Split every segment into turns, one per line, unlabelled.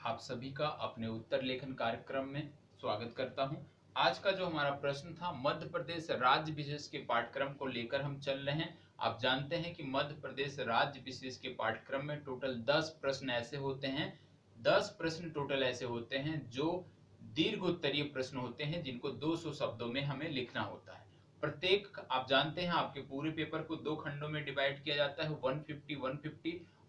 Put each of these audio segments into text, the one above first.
आप सभी का अपने उत्तर लेखन कार्यक्रम में स्वागत करता हूं। आज का जो हमारा प्रश्न था, मध्य प्रदेश राज्य विशेष के पाठ्यक्रम को लेकर हम चल रहे हैं। आप जानते हैं कि मध्य प्रदेश राज्य विशेष के पाठ्यक्रम में टोटल 10 प्रश्न ऐसे होते हैं। 10 प्रश्न टोटल ऐसे होते हैं जो दीर्घ उत्तरीय प्रश्न होते हैं, जिनको 200 शब्दों में हमें लिखना होता है। प्रत्येक, आप जानते हैं, आपके पूरे पेपर को 2 खंडों में डिवाइड किया जाता है,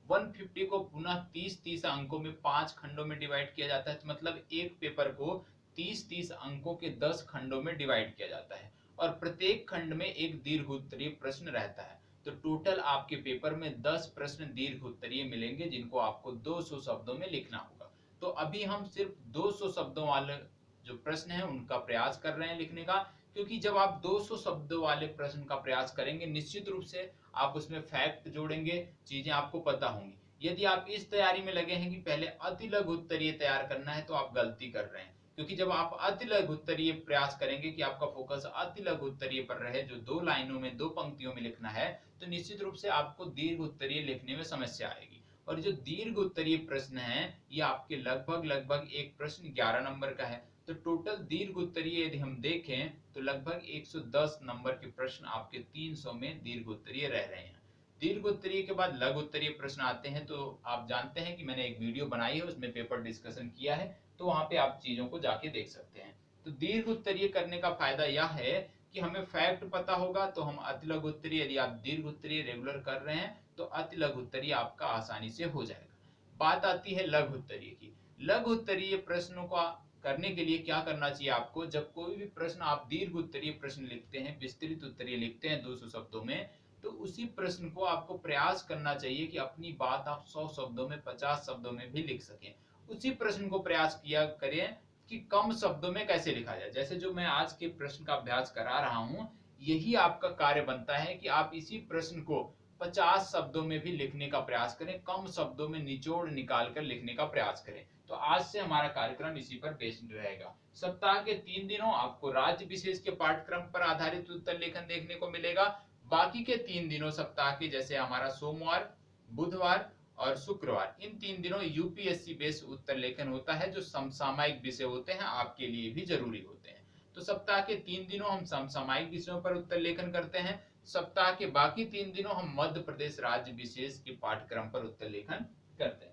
150 को पुनः 30 अंकों में 5 खंडों में डिवाइड किया जाता है। तो मतलब एक पेपर को 30 अंकों के 10 खंडों में डिवाइड किया जाता है और प्रत्येक खंड में एक दीर्घ उत्तरीय प्रश्न रहता है। तो टोटल आपके पेपर में 10 प्रश्न दीर्घ उत्तरीय मिलेंगे, जिनको आपको 200 शब्दों में लिखना होगा। तो अभी हम सिर्फ 200 शब्दों वाले जो प्रश्न है उनका प्रयास कर रहे हैं लिखने का, क्योंकि जब आप 200 शब्दों वाले प्रश्न का प्रयास करेंगे, निश्चित रूप से आप उसमें फैक्ट जोड़ेंगे, चीजें आपको पता होंगी। यदि आप इस तैयारी में लगे हैं कि पहले अति लघु उत्तरीय तैयार करना है, तो आप गलती कर रहे हैं। क्योंकि जब आप अति लघु उत्तरीय प्रयास करेंगे कि आपका फोकस अति लघु उत्तरीय पर रहे, जो 2 लाइनों में 2 पंक्तियों में लिखना है, तो निश्चित रूप से आपको दीर्घ उत्तरीय लिखने में समस्या आएगी। और जो दीर्घ उत्तरीय प्रश्न है, ये आपके लगभग एक प्रश्न 11 नंबर का है। तो टोटल दीर्घ उत्तरीय यदि हम देखें तो लगभग 110 नंबर के प्रश्न आपके 300 में दीर्घ उत्तरीय रह रहे हैं। दीर्घ उत्तरीय के बाद लघु उत्तरीय प्रश्न आते हैं। तो आप जानते हैं कि मैंने एक वीडियो बनाई है, उसमें पेपर डिस्कशन किया है, तो वहां पे आप चीजों को जाके देख सकते हैं। तो दीर्घ उत्तरीय करने का फायदा यह है कि हमें फैक्ट पता होगा, तो हम अति लघु उत्तरीय, यदि आप दीर्घ उत्तरीय रेगुलर कर रहे हैं तो अति लघु उत्तरीय आपका आसानी से हो जाएगा। बात आती है लघु उत्तरीय की। लघु उत्तरीय प्रश्नों का करने के लिए क्या करना चाहिए आपको? जब कोई भी प्रश्न आप दीर्घ उत्तरीय प्रश्न लिखते हैं, विस्तृत उत्तरीय लिखते हैं 200 शब्दों में, तो उसी प्रश्न को आपको प्रयास करना चाहिए कि अपनी बात आप 100 शब्दों में, 50 शब्दों में भी लिख सकें। उसी प्रश्न को प्रयास किया करें कि कम शब्दों में कैसे लिखा जाए। जैसे जो मैं आज के प्रश्न का अभ्यास करा रहा हूं, यही आपका कार्य बनता है कि आप इसी प्रश्न को 50 शब्दों में भी लिखने का प्रयास करें, कम शब्दों में निचोड़ निकाल कर लिखने का प्रयास करें। तो आज से हमारा कार्यक्रम इसी पर बेस्ड रहेगा। सप्ताह के 3 दिनों आपको राज्य विशेष के पाठ्यक्रम पर आधारित उत्तर लेखन देखने को मिलेगा। बाकी के 3 दिनों सप्ताह के, जैसे हमारा सोमवार, बुधवार और शुक्रवार, इन 3 दिनों यूपीएससी बेस्ड उत्तर लेखन होता है, जो समसामयिक विषय होते हैं, आपके लिए भी जरूरी होते हैं। तो सप्ताह के 3 दिनों हम समसामयिक विषयों पर उत्तर लेखन करते हैं। सप्ताह के बाकी 3 दिनों हम मध्य प्रदेश राज्य विशेष के पाठ्यक्रम पर उत्तर लेखन करते हैं।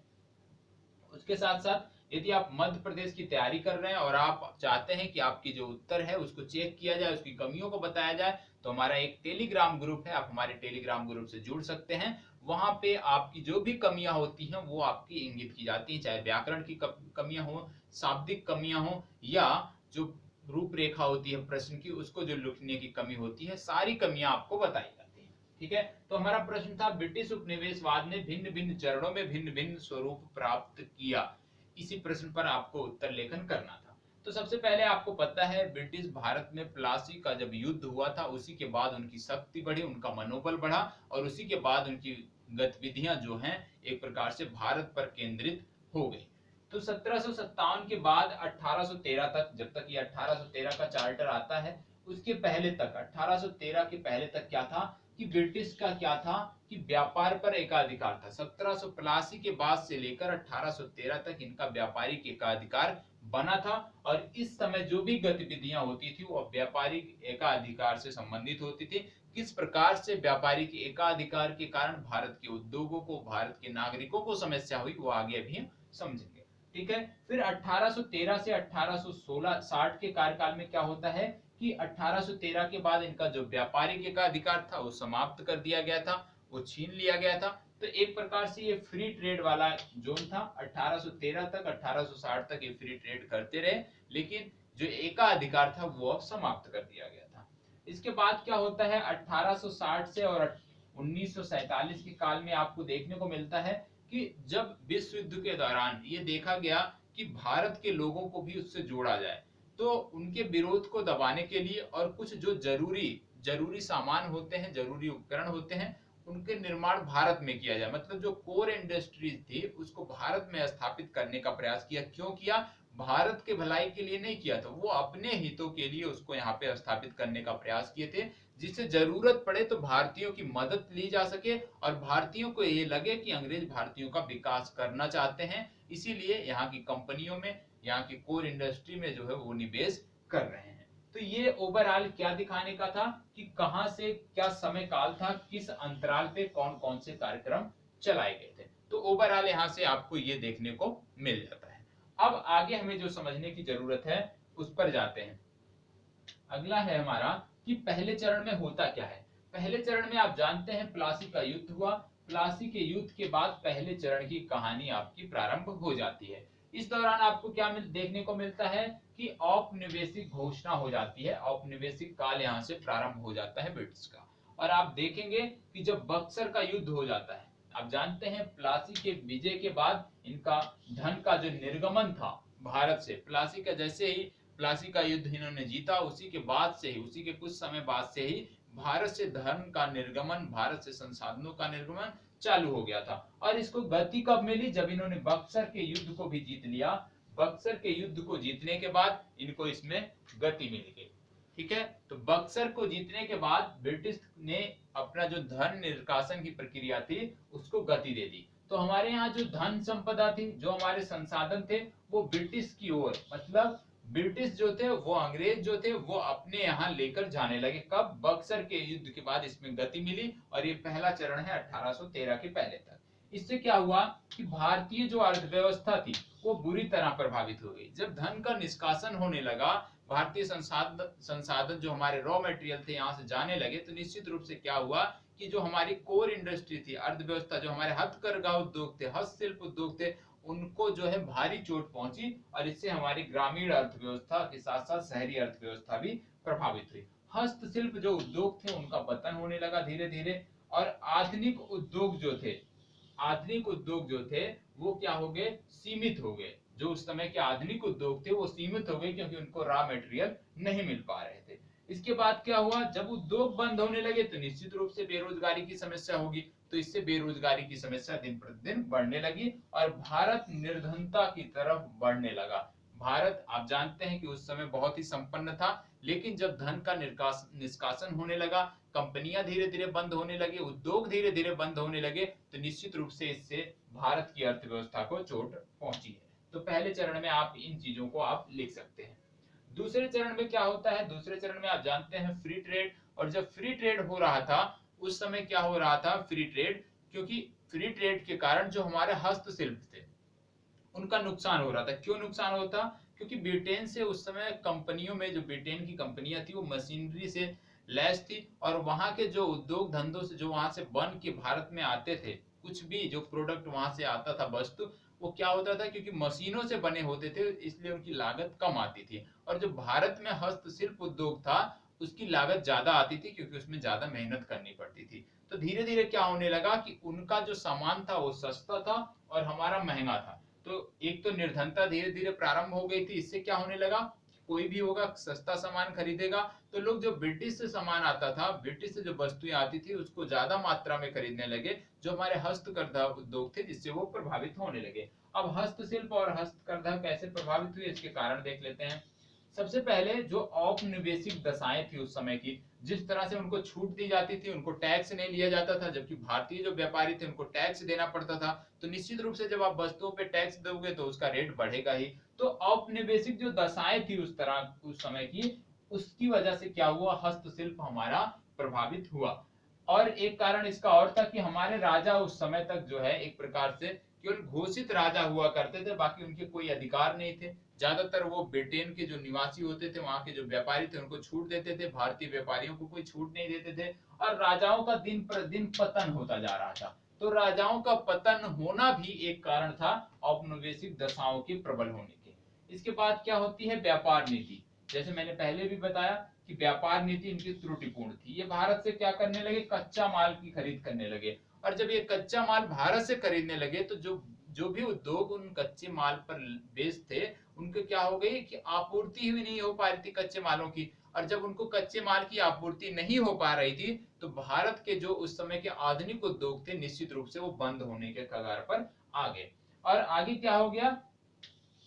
उसके साथ साथ यदि आप मध्य प्रदेश की तैयारी कर रहे हैं और आप चाहते हैं कि आपकी जो उत्तर है उसको चेक किया जाए, उसकी कमियों को बताया जाए, तो हमारा एक टेलीग्राम ग्रुप है, आप हमारे टेलीग्राम ग्रुप से जुड़ सकते हैं। वहां पे आपकी जो भी कमियां होती हैं वो आपकी इंगित की जाती हैं, चाहे व्याकरण की कमियां हो, शाब्दिक कमियां हो, या जो रूपरेखा होती है प्रश्न की, उसको जो लिखने की कमी होती है, सारी कमियां आपको बताई जाती हैं। ठीक है, तो हमारा प्रश्न था, ब्रिटिश उपनिवेशवाद ने भिन्न भिन्न चरणों में भिन्न भिन्न स्वरूप प्राप्त किया। इसी प्रश्न पर आपको उत्तर लेखन करना था। तो सबसे पहले आपको पता है, ब्रिटिश भारत में प्लासी का जब युद्ध हुआ था, उसी के बाद उनकी शक्ति बढ़ी, उनका मनोबल बढ़ा, और उसी के बाद उनकी गतिविधियां जो हैं एक प्रकार से भारत पर केंद्रित हो गई। तो 1757 के बाद 1813 तक, जब तक ये 1813 का चार्टर आता है, उसके पहले तक, 1813 के पहले तक क्या था कि ब्रिटिश का क्या था कि व्यापार पर एकाधिकार था। 1785 के बाद से लेकर 1813 तक इनका व्यापारिक एकाधिकार बना था, और इस समय जो भी गतिविधियां होती थी वो व्यापारिक एकाधिकार से संबंधित होती थी। किस प्रकार से व्यापारिक एकाधिकार के कारण भारत के उद्योगों को, भारत के नागरिकों को समस्या हुई, वो आगे अभी हम समझेंगे। ठीक है, फिर 1813 से 1860 के कार्यकाल में क्या होता है कि 1813 के बाद इनका जो व्यापारिक एकाधिकार था वो समाप्त कर दिया गया था, वो छीन लिया गया था। तो एक प्रकार से ये फ्री ट्रेड वाला जोन था। 1813 तक, 1860 तक ये फ्री ट्रेड करते रहे, लेकिन जो एकाधिकार था वो अब समाप्त कर दिया गया था। इसके बाद क्या होता है, 1860 से और 1947 के काल में आपको देखने को मिलता है कि जब विश्व युद्ध के दौरान ये देखा गया कि भारत के लोगों को भी उससे जोड़ा जाए, तो उनके विरोध को दबाने के लिए और कुछ जो जरूरी सामान होते हैं, जरूरी उपकरण होते हैं, उनके निर्माण भारत में किया जाए। मतलब जो कोर इंडस्ट्रीज थी उसको भारत में स्थापित करने का प्रयास किया। क्यों किया? भारत के भलाई के लिए नहीं किया था, वो अपने हितों के लिए उसको यहाँ पे स्थापित करने का प्रयास किए थे, जिससे जरूरत पड़े तो भारतीयों की मदद ली जा सके और भारतीयों को ये लगे कि अंग्रेज भारतीयों का विकास करना चाहते हैं, इसीलिए यहाँ की कंपनियों में, यहाँ की कोर इंडस्ट्री में जो है वो निवेश कर रहे हैं। तो ये ओवरऑल क्या दिखाने का था कि कहां से क्या समय काल था, किस अंतराल पे कौन कौन से कार्यक्रम चलाए गए थे। तो ओवरऑल यहाँ से आपको ये देखने को मिल जाता है। अब आगे हमें जो समझने की जरूरत है उस पर जाते हैं। अगला है हमारा कि पहले चरण में होता क्या है। पहले चरण में आप जानते हैं प्लासी का युद्ध हुआ। प्लासी के युद्ध के बाद पहले चरण की कहानी आपकी प्रारंभ हो जाती है। इस दौरान आपको क्या देखने को मिलता है कि औपनिवेशिक घोषणा हो जाती है, औपनिवेशिक काल यहाँ से प्रारंभ हो जाता है ब्रिटिश का। और आप देखेंगे कि जब बक्सर का युद्ध हो जाता है, आप जानते हैं प्लासी के विजय के बाद इनका धन का जो निर्गमन था भारत से, प्लासी का जैसे ही प्लासी का युद्ध इन्होंने जीता, उसी के बाद से ही, उसी के कुछ समय बाद से ही भारत से धन का निर्गमन, भारत से संसाधनों का निर्गमन चालू हो गया था। और इसको गति कब मिली? जब इन्होंने बक्सर के युद्ध को भी जीत लिया। बक्सर के युद्ध को जीतने के बाद इनको इसमें गति मिल गई। ठीक है, तो बक्सर को जीतने के बाद ब्रिटिश ने अपना जो धन निष्कासन की प्रक्रिया थी उसको गति दे दी। तो हमारे यहाँ जो धन संपदा थी, जो हमारे संसाधन थे, वो ब्रिटिश की ओर, मतलब ब्रिटिश जो थे, वो अंग्रेज जो थे, वो अपने यहाँ लेकर जाने लगे। कब? बक्सर के युद्ध के बाद इसमें गति मिली। और ये पहला चरण है 1813 के पहले तक। इससे क्या हुआ कि भारतीय जो अर्थव्यवस्था थी वो बुरी तरह प्रभावित हो गई। जब धन का निष्कासन होने लगा, भारतीय संसाधन जो हमारे रॉ मटेरियल थे यहाँ से जाने लगे, तो निश्चित रूप से क्या हुआ कि जो हमारी कोर इंडस्ट्री थी, अर्थव्यवस्था, जो हमारे हथकरघा उद्योग थे, हस्तशिल्प उद्योग थे, उनको जो है भारी चोट पहुंची। और इससे हमारी ग्रामीण अर्थव्यवस्था के साथ साथ शहरी अर्थव्यवस्था भी प्रभावित हुई। हस्तशिल्प जो उद्योग थे उनका पतन होने लगा धीरे धीरे। और आधुनिक उद्योग जो थे वो क्या हो गए? सीमित हो गए। जो उस समय के आधुनिक उद्योग थे वो सीमित हो गए, क्योंकि उनको रॉ मटेरियल नहीं मिल पा रहे थे। इसके बाद क्या हुआ? जब उद्योग बंद होने लगे तो निश्चित रूप से बेरोजगारी की समस्या होगी। तो इससे बेरोजगारी की समस्या दिन प्रतिदिन बढ़ने लगी और भारत निर्धनता की तरफ बढ़ने लगा। भारत, आप जानते हैं कि उस समय बहुत ही संपन्न था, लेकिन जब धन का निष्कासन होने लगा, कंपनियां धीरे धीरे बंद होने लगे, उद्योग धीरे धीरे बंद होने लगे, तो निश्चित रूप से इससे भारत की अर्थव्यवस्था को चोट पहुंची है। तो पहले चरण में आप इन चीजों को आप लिख सकते हैं। दूसरे चरण में क्या होता है? दूसरे चरण में आप जानते हैं फ्री ट्रेड। और जब फ्री ट्रेड हो रहा था उस समय क्या हो रहा था? फ्री ट्रेड, क्योंकि फ्री ट्रेड के कारण जो हमारे हस्तशिल्प थे उनका नुकसान हो रहा था। क्यों नुकसान होता? क्योंकि ब्रिटेन से उस समय कंपनियों में, जो ब्रिटेन की कंपनियां थी वो मशीनरी से लैस थी, और वहां के जो उद्योग धंधों से, जो वहां से बन के भारत में आते थे, कुछ भी जो प्रोडक्ट वहां से आता था, वस्तु, वो क्या होता था? क्योंकि मशीनों से बने होते थे, इसलिए उनकी लागत कम आती थी। और जो भारत में हस्तशिल्प उद्योग था उसकी लागत ज्यादा आती थी, क्योंकि उसमें ज्यादा मेहनत करनी पड़ती थी। तो धीरे धीरे क्या होने लगा कि उनका जो सामान था वो सस्ता था और हमारा महंगा था। तो एक तो निर्धनता धीरे धीरे प्रारंभ हो गई थी। इससे क्या होने लगा? कोई भी होगा सस्ता सामान खरीदेगा, तो लोग जो ब्रिटिश से सामान आता था, ब्रिटिश से जो वस्तुएं आती थी, उसको ज्यादा मात्रा में खरीदने लगे, जो हमारे हस्तकरघा उद्योग थे, जिससे वो प्रभावित होने लगे। अब हस्तशिल्प और हस्तकरघा कैसे प्रभावित हुए, इसके कारण देख लेते हैं। सबसे पहले जो औपनिवेशिक दशाएं थी उस समय की, जिस तरह से उनको छूट दी जाती थी, उनको टैक्स नहीं लिया जाता था, जबकि भारतीय जो व्यापारी थे उनको टैक्स देना पड़ता था। तो निश्चित रूप से जब आप वस्तुओं पे टैक्स दोगे तो उसका रेट बढ़ेगा ही। तो औपनिवेशिक जो दशाएं थी उस तरह उस समय की, उसकी वजह से क्या हुआ? हस्तशिल्प हमारा प्रभावित हुआ। और एक कारण इसका और था कि हमारे राजा उस समय तक जो है एक प्रकार से केवल घोषित राजा हुआ करते थे, बाकी उनके कोई अधिकार नहीं थे। ज्यादातर वो ब्रिटेन के जो निवासी होते थे, वहां के जो व्यापारी थे, उनको छूट देते थे, भारतीय व्यापारियों को कोई छूट नहीं देते थे। और राजाओं का दिन प्रतिदिन पतन होता जा रहा था। तो राजाओं का पतन होना भी एक कारण था औपनिवेशिक दशाओं के प्रबल होने के। इसके बाद क्या होती है? व्यापार नीति। जैसे मैंने पहले भी बताया कि व्यापार नीति इनकी त्रुटिपूर्ण थी। ये भारत से क्या करने लगे? कच्चा माल की खरीद करने लगे। और जब ये कच्चा माल भारत से खरीदने लगे, तो जो भी उद्योग उन कच्चे माल पर बेस्ड थे, उनके क्या हो गई कि आपूर्ति ही नहीं हो पा रही थी कच्चे मालों की। और जब उनको कच्चे माल की आपूर्ति नहीं हो पा रही थी, तो भारत के जो उस समय के आधुनिक उद्योग थे, निश्चित रूप से वो बंद होने के कगार पर आ गए। और आगे क्या हो गया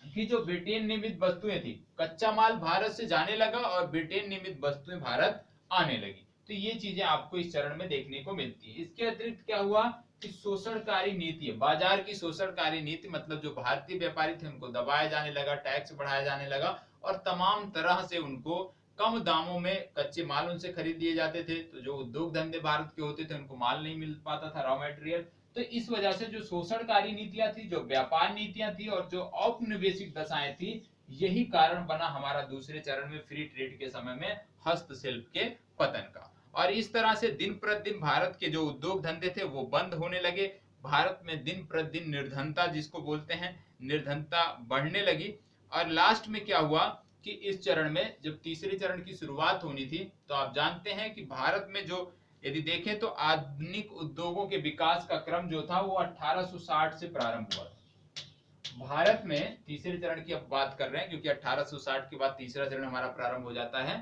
कि जो ब्रिटेन निर्मित वस्तुएं थी, कच्चा माल भारत से जाने लगा और ब्रिटेन निर्मित वस्तुएं भारत आने लगी। तो ये चीजें आपको इस चरण में देखने को मिलती है। इसके अतिरिक्त क्या हुआ कि शोषणकारी नीति, बाजार की शोषणकारी नीति, मतलब जो भारतीय व्यापारी थे उनको दबाया जाने लगा, टैक्स बढ़ाया जाने लगा और तमाम तरह से उनको कम दामों में कच्चे माल उनसे खरीद लिए जाते थे। तो जो उद्योग धंधे भारत के होते थे उनको माल नहीं मिल पाता था, रॉ मटेरियल। तो इस वजह से जो शोषणकारी नीतियां थी, जो व्यापार नीतियां थी और जो औपनिवेशिक दशाएं थी, यही कारण बना हमारा दूसरे चरण में फ्री ट्रेड के समय में हस्तशिल्प के पतन का। और इस तरह से दिन प्रतिदिन भारत के जो उद्योग धंधे थे वो बंद होने लगे। भारत में दिन प्रतिदिन निर्धनता, जिसको बोलते हैं, निर्धनता बढ़ने लगी। और लास्ट में क्या हुआ कि इस चरण में जब तीसरे चरण की शुरुआत होनी थी, तो आप जानते हैं कि भारत में जो यदि देखें तो आधुनिक उद्योगों के विकास का क्रम जो था वो 1860 से प्रारंभ हुआ था। भारत में तीसरे चरण की अब बात कर रहे हैं क्योंकि 1860 के बाद तीसरा चरण हमारा प्रारंभ हो जाता है।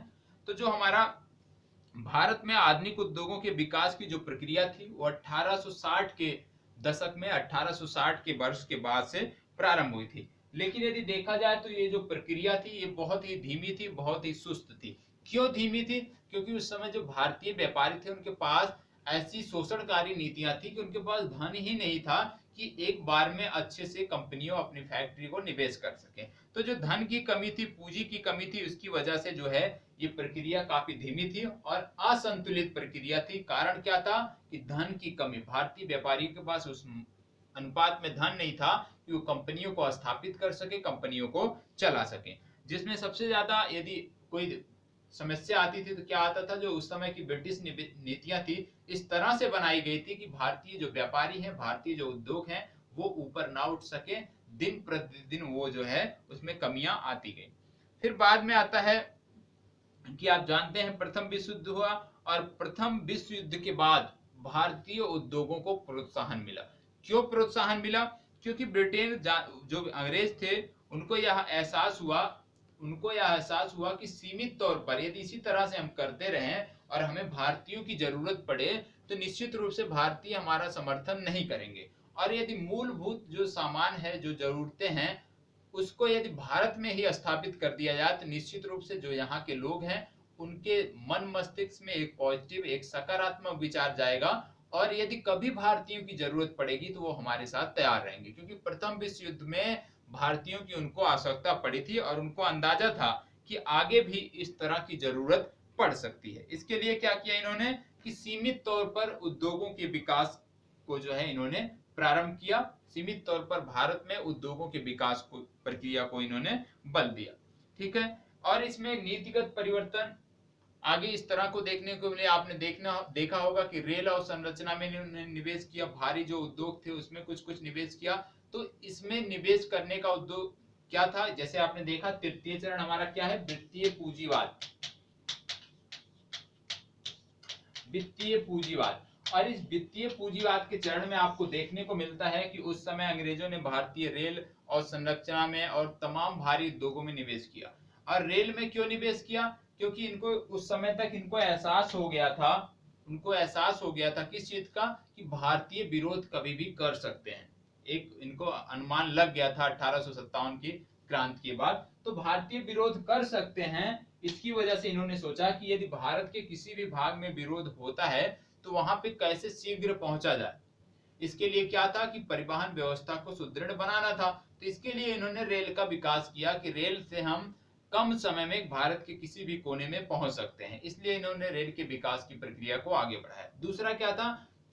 तो जो हमारा भारत में आधुनिक उद्योगों के विकास की जो प्रक्रिया थी वो 1860 के दशक में, 1860 के वर्ष के बाद से प्रारंभ हुई थी। लेकिन यदि देखा जाए तो ये जो प्रक्रिया थी ये बहुत ही धीमी थी, बहुत ही सुस्त थी। क्यों धीमी थी? क्योंकि उस समय जो भारतीय व्यापारी थे उनके पास ऐसी शोषणकारी नीतियां थी कि उनके पास धन ही नहीं था कि एक बार में अच्छे से कंपनियों अपनी फैक्ट्री को निवेश कर सके। तो जो धन की कमी थी, पूंजी की कमी थी, उसकी वजह से जो है ये प्रक्रिया काफी धीमी थी और असंतुलित प्रक्रिया थी। कारण क्या था कि धन की कमी, भारतीय व्यापारियों के पास उस अनुपात में धन नहीं था कि वो कंपनियों को स्थापित कर सके, कंपनियों को चला सके। जिसमें सबसे ज्यादा यदि कोई समस्या आती थी तो क्या आता था, जो उस समय की ब्रिटिश नीतियां थी इस तरह से बनाई गई थी कि भारतीय जो व्यापारी हैं, भारतीय जो उद्योग हैं, वो ऊपर ना उठ सके। दिन प्रतिदिन वो जो है उसमें कमियां आती गई। फिर बाद में आता है कि आप जानते हैं प्रथम विश्व युद्ध हुआ और प्रथम विश्व युद्ध के बाद भारतीय उद्योगों को प्रोत्साहन मिला। क्यों प्रोत्साहन मिला? क्योंकि ब्रिटेन जो अंग्रेज थे उनको यह एहसास हुआ कि सीमित तौर पर यदि इसी तरह से हम करते रहें और हमें भारतीयों की जरूरत पड़े तो निश्चित रूप से भारतीय हमारा समर्थन नहीं करेंगे। और यदि मूलभूत जो सामान है, जो जरूरतें हैं, उसको यदि भारत में ही स्थापित कर दिया जाए तो निश्चित रूप से जो यहाँ के लोग हैं उनके मन मस्तिष्क में एक पॉजिटिव, एक सकारात्मक विचार जाएगा और यदि कभी भारतीयों की जरूरत पड़ेगी तो वो हमारे साथ तैयार रहेंगे। क्योंकि प्रथम विश्व युद्ध में भारतीयों की उनको आवश्यकता पड़ी थी और उनको अंदाजा था कि आगे भी इस तरह की जरूरत पड़ सकती है। इसके लिए क्या किया इन्होंने कि सीमित तौर पर उद्योगों के विकास को जो है इन्होंने प्रारंभ किया। सीमित तौर पर भारत में उद्योगों के विकास को, प्रक्रिया को इन्होंने बल दिया। ठीक है। और इसमें नीतिगत परिवर्तन आगे इस तरह को देखने को मिले। आपने देखा होगा कि रेल और संरचना में इन्होंने निवेश किया, भारी जो उद्योग थे उसमें कुछ कुछ निवेश किया। तो इसमें निवेश करने का उद्योग क्या था? जैसे आपने देखा तृतीय चरण हमारा क्या है? वित्तीय पूंजीवाद। वित्तीय पूंजीवाद। और इस वित्तीय पूंजीवाद के चरण में आपको देखने को मिलता है कि उस समय अंग्रेजों ने भारतीय रेल और संरचना में और तमाम भारी उद्योगों में निवेश किया। और रेल में क्यों निवेश किया? क्योंकि इनको उस समय तक इनको एहसास हो गया था किस चीज का, कि भारतीय विरोध कभी भी कर सकते हैं। एक इनको अनुमान लग गया था 1857 की क्रांति के बाद, तो भारतीय विरोध कर सकते हैं। इसकी वजह से इन्होंने सोचा कि यदि भारत के किसी भी भाग में विरोध होता है तो वहां पे कैसे शीघ्र पहुंचा जाए। इसके लिए क्या था कि परिवहन व्यवस्था को सुदृढ़ बनाना था। तो इसके लिए इन्होंने रेल का विकास किया कि रेल से हम कम समय में भारत के किसी भी कोने में पहुंच सकते हैं। इसलिए इन्होंने रेल के विकास की प्रक्रिया को आगे बढ़ाया। दूसरा क्या था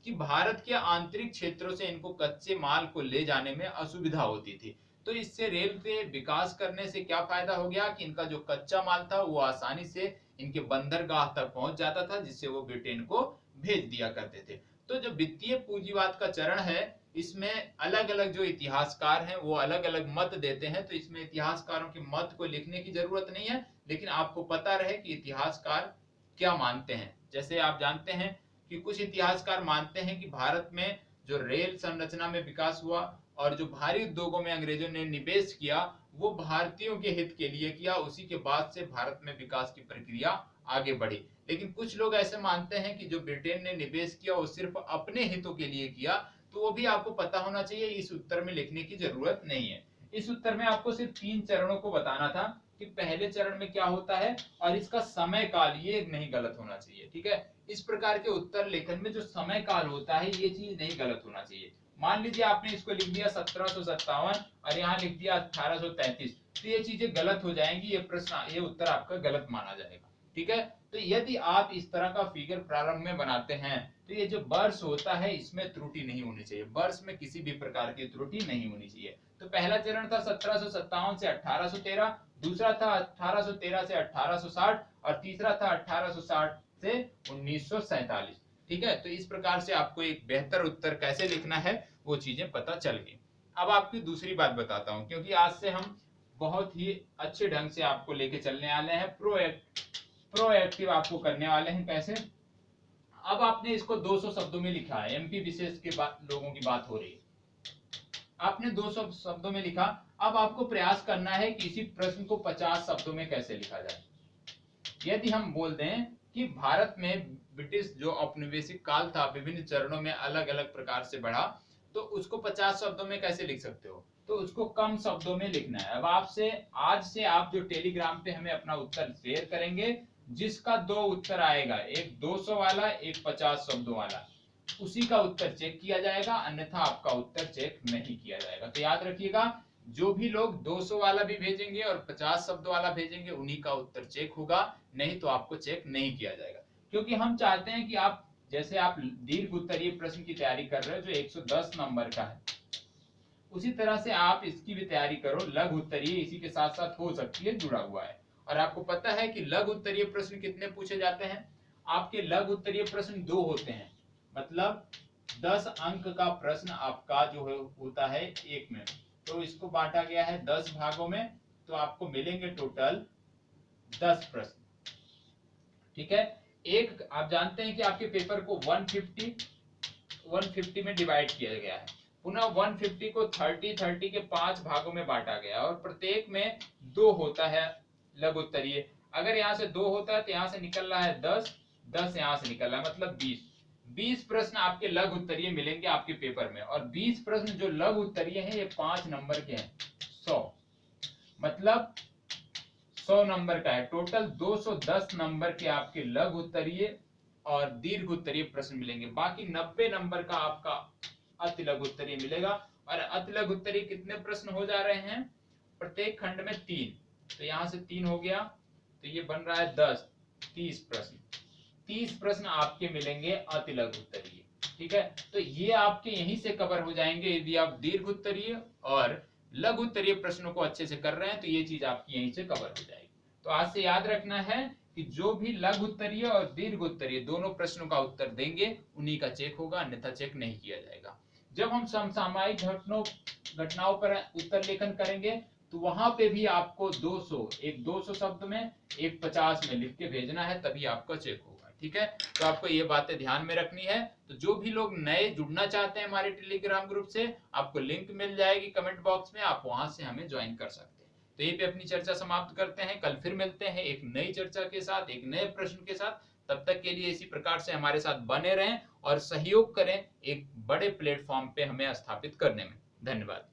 कि भारत के आंतरिक क्षेत्रों से इनको कच्चे माल को ले जाने में असुविधा होती थी। तो इससे रेल के विकास करने से क्या फायदा हो गया कि इनका जो कच्चा माल था वो आसानी से इनके बंदरगाह तक पहुंच जाता था, जिससे वो ब्रिटेन को भेज दिया करते थे। तो जो वित्तीय पूंजीवाद का चरण है इसमें अलग अलग जो इतिहासकार हैं वो अलग अलग मत देते हैं। तो इसमें इतिहासकारों के मत को लिखने की जरूरत नहीं है, लेकिन आपको पता रहे कि इतिहासकार क्या मानते हैं। जैसे आप जानते हैं कि कुछ इतिहासकार मानते हैं कि भारत में जो रेल संरचना में विकास हुआ और जो भारी उद्योगों में अंग्रेजों ने निवेश किया वो भारतीयों के हित के लिए किया, उसी के बाद से भारत में विकास की प्रक्रिया आगे बढ़ी। लेकिन कुछ लोग ऐसे मानते हैं कि जो ब्रिटेन ने निवेश किया वो सिर्फ अपने हितों के लिए किया। तो वो भी आपको पता होना चाहिए, इस उत्तर में लिखने की जरूरत नहीं है। इस उत्तर में आपको सिर्फ 3 चरणों को बताना था कि पहले चरण में क्या होता है और इसका समय काल, ये नहीं गलत होना चाहिए। ठीक है, इस प्रकार के उत्तर लेखन में जो समय काल होता है ये चीज नहीं गलत होना चाहिए। मान लीजिए आपने इसको लिख दिया 1757 और यहाँ लिख दिया 1833, तो ये चीजें गलत हो जाएंगी, ये प्रश्न, ये उत्तर आपका गलत माना जाएगा। ठीक है, तो यदि आप इस तरह का फिगर प्रारंभ में बनाते हैं तो ये जो वर्ष होता है इसमें त्रुटि नहीं होनी चाहिए, वर्ष में किसी भी प्रकार की त्रुटि नहीं होनी चाहिए। तो पहला चरण था 1757 से 1813, दूसरा था 1813 से 1860 और तीसरा था 1860 से 1947। ठीक है, तो इस प्रकार से आपको एक बेहतर उत्तर कैसे लिखना है वो चीजें पता चल गई। अब आपकी दूसरी बात बताता हूं, क्योंकि आज से हम बहुत ही अच्छे ढंग से आपको लेके चलने वाले हैं, प्रोएक्टिव आपको करने वाले हैं। कैसे? अब आपने इसको 200 शब्दों में लिखा है, एमपी विशेष के लोगों की बात हो रही है, आपने 200 शब्दों में लिखा। अब आपको प्रयास करना है कि इसी प्रश्न को 50 शब्दों में कैसे लिखा जाए। यदि हम बोल दें कि भारत में ब्रिटिश जो औपनिवेशिक काल था विभिन्न चरणों में अलग अलग प्रकार से बढ़ा, तो उसको 50 शब्दों में कैसे लिख सकते हो? तो उसको कम शब्दों में लिखना है। अब आपसे आज से आप जो टेलीग्राम पे हमें अपना उत्तर शेयर करेंगे, जिसका 2 उत्तर आएगा, एक 200 वाला, एक 50 शब्दों वाला, उसी का उत्तर चेक किया जाएगा, अन्यथा आपका उत्तर चेक नहीं किया जाएगा। तो याद रखिएगा, जो भी लोग 200 वाला भी भेजेंगे और 50 शब्द वाला भेजेंगे उन्हीं का उत्तर चेक होगा, नहीं तो आपको चेक नहीं किया जाएगा। क्योंकि हम चाहते हैं कि आप, जैसे आप दीर्घ उत्तरीय प्रश्न की तैयारी कर रहे हो जो 110 नंबर का है, उसी तरह से आप इसकी भी तैयारी करो। लघु उत्तरीय इसी के साथ साथ हो सकती है, जुड़ा हुआ है। और आपको पता है कि लघु उत्तरीय प्रश्न कितने पूछे जाते हैं? आपके लघु उत्तरीय प्रश्न 2 होते हैं, मतलब 10 अंक का प्रश्न आपका जो होता है 1 में। तो इसको बांटा गया है 10 भागों में, तो आपको मिलेंगे टोटल 10 प्रश्न। ठीक है, एक आप जानते हैं कि आपके पेपर को 150 में डिवाइड किया गया है, पुनः 150 को 30 के 5 भागों में बांटा गया और प्रत्येक में 2 होता है लघु उत्तरीय। अगर यहाँ से 2 होता है तो यहाँ से निकल रहा है 10, 10 यहाँ से निकल रहा है, मतलब 20 प्रश्न आपके लघु उत्तरीय मिलेंगे आपके पेपर में। और 20 प्रश्न जो लघु उत्तरीय हैं ये 5 नंबर के हैं, 100 मतलब 100 नंबर का है। टोटल 210 नंबर के आपके लघु उत्तरीय और दीर्घ उत्तरीय प्रश्न मिलेंगे। बाकी 90 नंबर का आपका अति लघु उत्तरीय मिलेगा। और अति लघु उत्तरीय कितने प्रश्न हो जा रहे हैं? प्रत्येक खंड में 3, तो यहाँ से 3 हो गया, तो ये बन रहा है 10, 30 प्रश्न। 30 प्रश्न आपके मिलेंगे अति लघु उत्तरीय। ठीक है, तो ये आपके यहीं से कवर हो जाएंगे। यदि आप दीर्घ उत्तरीय और लघु उत्तरीय प्रश्नों को अच्छे से कर रहे हैं तो ये चीज आपकी यहीं से कवर हो जाएगी। तो आज से याद रखना है कि जो भी लघु उत्तरीय और दीर्घ उत्तरीय दोनों प्रश्नों का उत्तर देंगे उन्हीं का चेक होगा, अन्यथा चेक नहीं किया जाएगा। जब हम समसामयिक घटनाओं पर उत्तर लेखन करेंगे तो वहां पे भी आपको 200 शब्द में, एक 50 में लिख के भेजना है, तभी आपका चेक होगा। ठीक है, तो आपको ये बातें ध्यान में रखनी है। तो जो भी लोग नए जुड़ना चाहते हैं हमारे टेलीग्राम ग्रुप से, आपको लिंक मिल जाएगी कमेंट बॉक्स में, आप वहां से हमें ज्वाइन कर सकते हैं। तो यहीं पे अपनी चर्चा समाप्त करते हैं, कल फिर मिलते हैं एक नई चर्चा के साथ, एक नए प्रश्न के साथ। तब तक के लिए इसी प्रकार से हमारे साथ बने रहें और सहयोग करें एक बड़े प्लेटफॉर्म पे हमें स्थापित करने में। धन्यवाद।